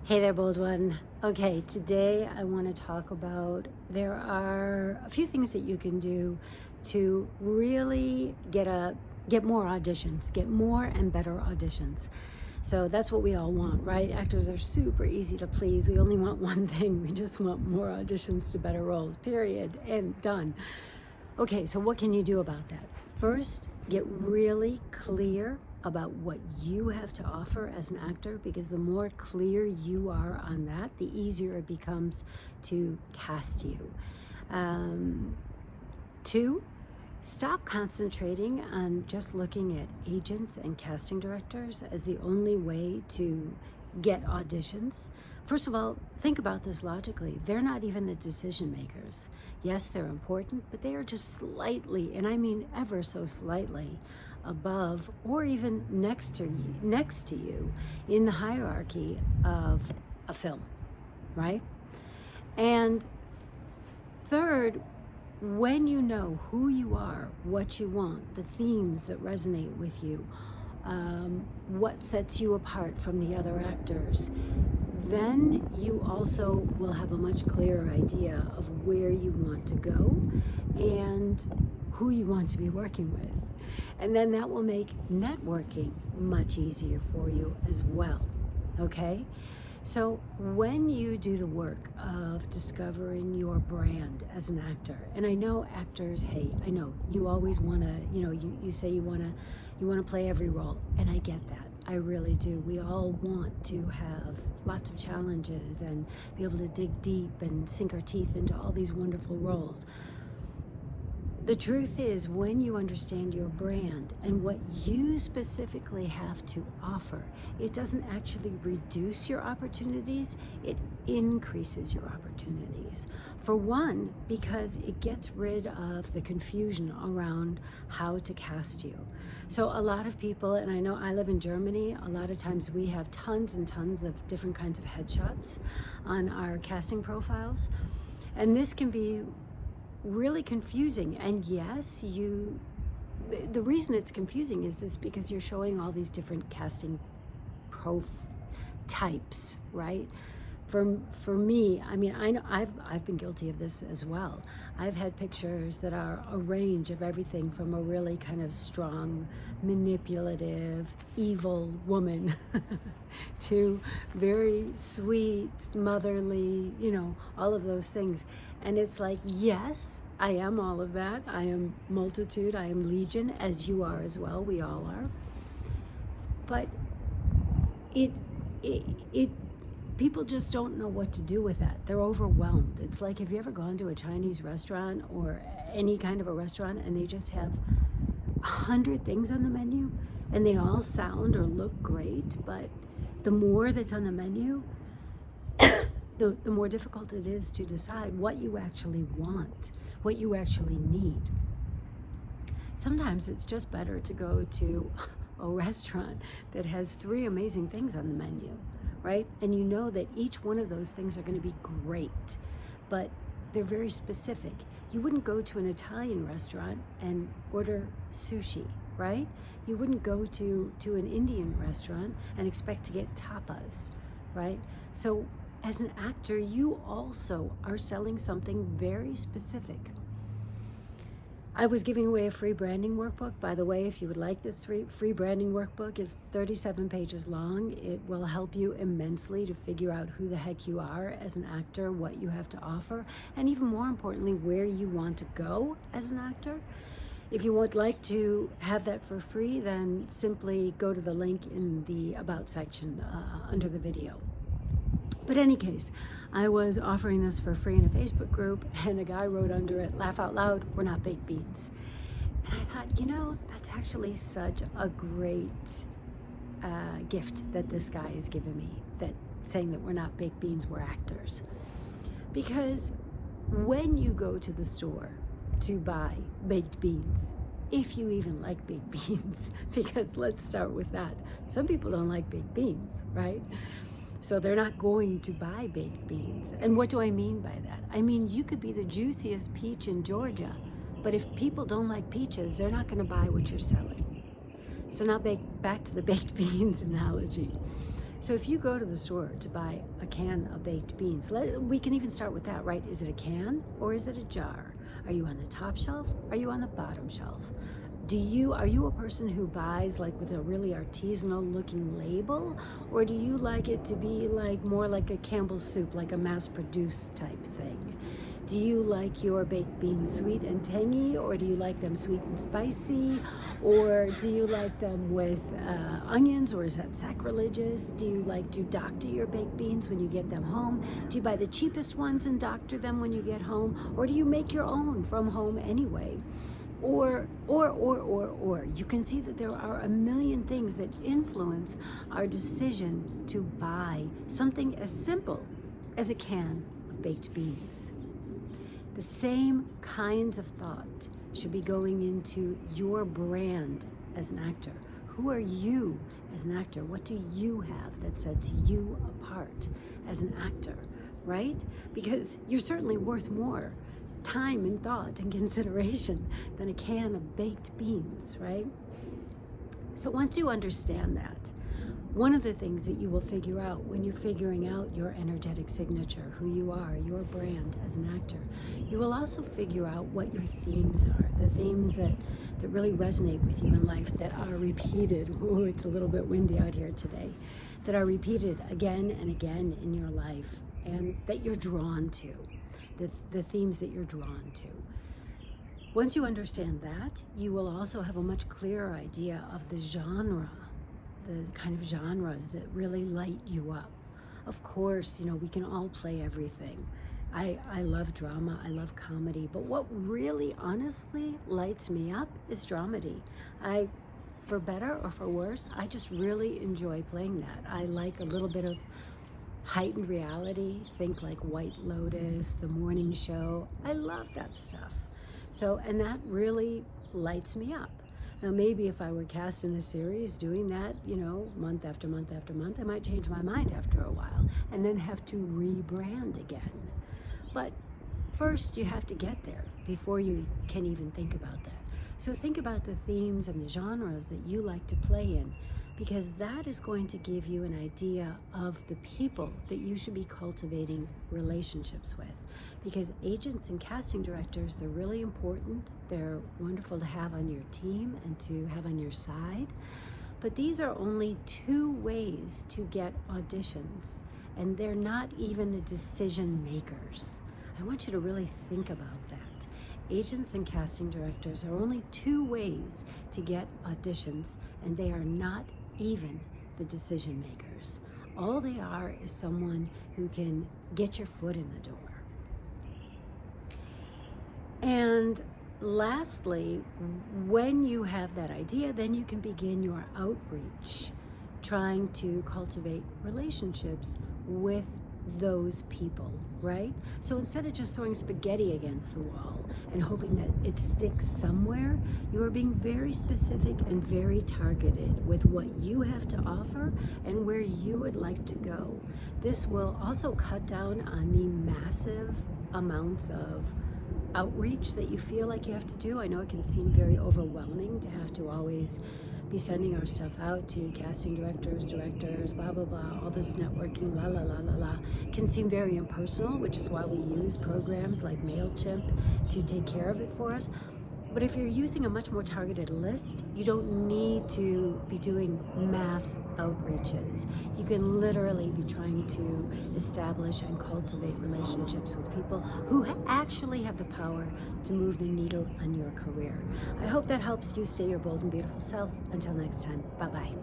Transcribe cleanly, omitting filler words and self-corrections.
Hey there, bold one. Okay, today I want to talk about there are a few things that you can do to really get more auditions, get more and better auditions. So that's what we all want, right? Actors are super easy to please. We only want one thing. We just want more auditions to better roles, period, and done. Okay, so what can you do about that? First, get really clear about what you have to offer as an actor, because the more clear you are on that, the easier it becomes to cast you. Two, stop concentrating on just looking at agents and casting directors as the only way to get auditions. First of all, think about this logically. They're not even the decision makers. Yes, they're important, but they are just slightly, and I mean ever so slightly, above or even next to you in the hierarchy of a film, right? And third, when you know who you are, what you want, the themes that resonate with you, what sets you apart from the other actors, then you also will have a much clearer idea of where you want to go and who you want to be working with. And then that will make networking much easier for you as well, okay? So when you do the work of discovering your brand as an actor, and I know actors, hey, I know you always want to, you say you want to play every role, and I get that. I really do. We all want to have lots of challenges and be able to dig deep and sink our teeth into all these wonderful roles. The truth is, when you understand your brand and what you specifically have to offer, it doesn't actually reduce your opportunities, it increases your opportunities. For one, because it gets rid of the confusion around how to cast you. So a lot of people, and I know I live in Germany, a lot of times we have tons and tons of different kinds of headshots on our casting profiles. And this can be really confusing. And yes, the reason it's confusing is because you're showing all these different casting types, right? For me, I mean, I know I've been guilty of this as well. I've had pictures that are a range of everything from a really kind of strong, manipulative, evil woman to very sweet, motherly, all of those things. And it's like, yes, I am all of that. I am multitude. I am legion, as you are as well. We all are. But people just don't know what to do with that. They're overwhelmed. It's like, have you ever gone to a Chinese restaurant or any kind of a restaurant and they just have 100 things on the menu and they all sound or look great, but the more that's on the menu, the more difficult it is to decide what you actually want, what you actually need. Sometimes it's just better to go to a restaurant that has 3 amazing things on the menu, right? And you know that each one of those things are going to be great, but they're very specific. You wouldn't go to an Italian restaurant and order sushi, right? You wouldn't go to an Indian restaurant and expect to get tapas, right? So as an actor, you also are selling something very specific. I was giving away a free branding workbook. By the way, if you would like this free branding workbook, it's 37 pages long. It will help you immensely to figure out who the heck you are as an actor, what you have to offer, and even more importantly, where you want to go as an actor. If you would like to have that for free, then simply go to the link in the About section under the video. But in any case, I was offering this for free in a Facebook group, and a guy wrote under it, "Laugh out loud, we're not baked beans." And I thought, that's actually such a great gift that this guy has given me, that saying that we're not baked beans, we're actors. Because when you go to the store to buy baked beans, if you even like baked beans, because let's start with that. Some people don't like baked beans, right? So they're not going to buy baked beans. And what do I mean by that? I mean, you could be the juiciest peach in Georgia, but if people don't like peaches, they're not going to buy what you're selling. So now back to the baked beans analogy. So if you go to the store to buy a can of baked beans, we can even start with that, right? Is it a can or is it a jar? Are you on the top shelf? Are you on the bottom shelf? Are you a person who buys like with a really artisanal looking label, or do you like it to be like more like a Campbell's soup, like a mass produced type thing? Do you like your baked beans sweet and tangy, or do you like them sweet and spicy, or do you like them with onions, or is that sacrilegious? Do you like to doctor your baked beans when you get them home? Do you buy the cheapest ones and doctor them when you get home, or do you make your own from home anyway? Or, you can see that there are a million things that influence our decision to buy something as simple as a can of baked beans. The same kinds of thought should be going into your brand as an actor. Who are you as an actor? What do you have that sets you apart as an actor, right? Because you're certainly worth more time and thought and consideration than a can of baked beans, right? So once you understand that, one of the things that you will figure out when you're figuring out your energetic signature, who you are, your brand as an actor, you will also figure out what your themes are, the themes that really resonate with you in life, that are repeated. Ooh, it's a little bit windy out here today, that are repeated again and again in your life, and that you're drawn to, the themes that you're drawn to. Once you understand that, you will also have a much clearer idea of the genre, the kind of genres that really light you up. Of course, we can all play everything. I love drama, I love comedy, but what really honestly lights me up is dramedy. For better or for worse, I just really enjoy playing that. I like a little bit of heightened reality, think like White Lotus, The Morning Show. I love that stuff. And that really lights me up. Now, maybe if I were cast in a series doing that, month after month after month, I might change my mind after a while and then have to rebrand again. But first, you have to get there before you can even think about that. So think about the themes and the genres that you like to play in, because that is going to give you an idea of the people that you should be cultivating relationships with. Because agents and casting directors, they're really important. They're wonderful to have on your team and to have on your side. But these are only 2 ways to get auditions, and they're not even the decision makers. I want you to really think about that. Agents and casting directors are only 2 ways to get auditions, and they are not even the decision makers. All they are is someone who can get your foot in the door. And lastly, when you have that idea, then you can begin your outreach, trying to cultivate relationships with those people, right? So instead of just throwing spaghetti against the wall and hoping that it sticks somewhere, you are being very specific and very targeted with what you have to offer and where you would like to go. This will also cut down on the massive amounts of outreach that you feel like you have to do. I know it can seem very overwhelming to have to always be sending our stuff out to casting directors, blah, blah, blah, all this networking, la, la, la, la, la. It can seem very impersonal, which is why we use programs like MailChimp to take care of it for us. But if you're using a much more targeted list, you don't need to be doing mass outreaches. You can literally be trying to establish and cultivate relationships with people who actually have the power to move the needle on your career. I hope that helps you stay your bold and beautiful self. Until next time, bye-bye.